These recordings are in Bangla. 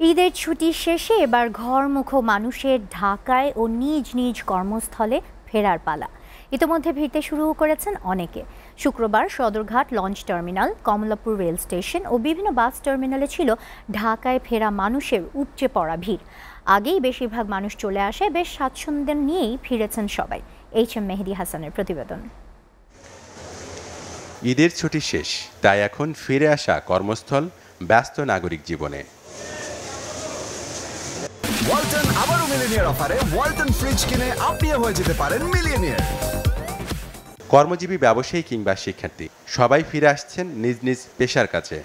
ঈদের ছুটি শেষে এবার ঘরমুখো মানুষের ঢাকায় ও নিজ নিজ কর্মস্থলে ফেরার পালা। ইতিমধ্যে ভিড়তে শুরু করেছেন অনেকে। শুক্রবার Sadarghat launch terminal, Kamalapur rail station ও বিভিন্ন বাস টার্মিনালে ছিল ঢাকায় ফেরা মানুষের উপচে পড়া ভিড়। আগেই বেশিরভাগ মানুষ চলে আসে, বেশ স্বাচ্ছন্দ্য নিয়েই ফিরেছেন সবাই। এইচ.এম. মেহেদী হাসানের প্রতিবেদন। ঈদের ছুটি শেষ, তাই এখন ফিরে আসা কর্মস্থল, ব্যস্ত নাগরিক জীবনে। ওয়ালটন আবারও মিলিয়নিয়ার অফারে ওয়ালটন ফ্রিজ কিনে আপনিও হয়ে যেতে পারেন মিলিয়নিয়ার। কর্মজীবী, ব্যবসায়ী কিংবা শিক্ষার্থী সবাই ফিরে আসছেন নিজ নিজ পেশার কাছে।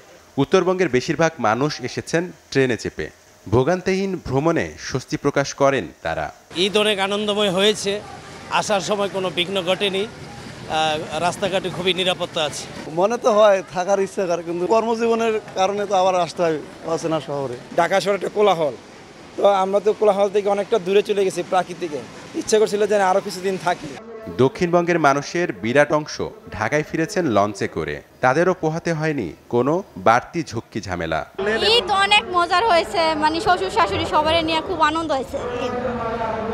উত্তরবঙ্গের বেশিরভাগ মানুষ এসেছেন ট্রেনে চেপে। ভোগান্তিহীন ভ্রমণে স্বস্তি প্রকাশ করেন তারা। ঈদ অনেক আনন্দময় হয়েছে, আসার সময় কোনো বিঘ্ন ঘটেনি, রাস্তাঘাটে খুবই নিরাপত্তা আছে। মনে তো হয় থাকার ইচ্ছা করে, কিন্তু কর্মজীবনের কারণে তো আবার আসতে হয় অচেনা শহরে। ঢাকা শহরে একটা কোলাহল, তো আমরা তো কোলাহল থেকে অনেকটা দূরে চলে গেছি প্রাকৃতিকে। ইচ্ছা করছিল যে আরও কিছুদিন থাকি। দক্ষিণবঙ্গের মানুষের বিরাট অংশ ঢাকায় ফিরেছেন লঞ্চে করে। তাদেরও পোহাতে হয়নি কোনো বাড়তি ঝক্কি ঝামেলা। ঈদ অনেক মজার হয়েছে, মানে শ্বশুর শাশুড়ি সবারই নিয়ে খুব আনন্দ হয়েছে।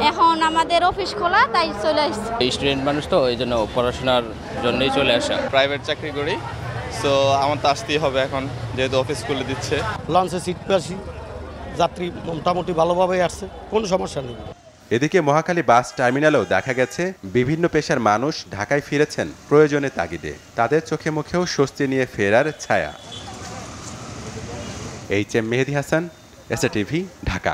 এখন আমাদের অফিস খোলা, তাই চলে আসছে। স্টুডেন্ট মানুষ তো, এই জন্য পড়াশোনার জন্যই চলে আসা। প্রাইভেট চাকরি করি, সো আমার তো আসতেই হবে এখন, যেহেতু অফিস খুলে দিচ্ছে। লঞ্চে সিট পাচ্ছি, যাত্রী মোটামুটি ভালোভাবে আসছে, কোনো সমস্যা নেই। এদিকে মহাখালী বাস টার্মিনালেও দেখা গেছে বিভিন্ন পেশার মানুষ ঢাকায় ফিরেছেন প্রয়োজনে তাগিদে। তাদের চোখে মুখেও স্বস্তি নিয়ে ফেরার ছায়া। এইচ.এম. মেহেদী হাসান, এসএ টিভি, ঢাকা।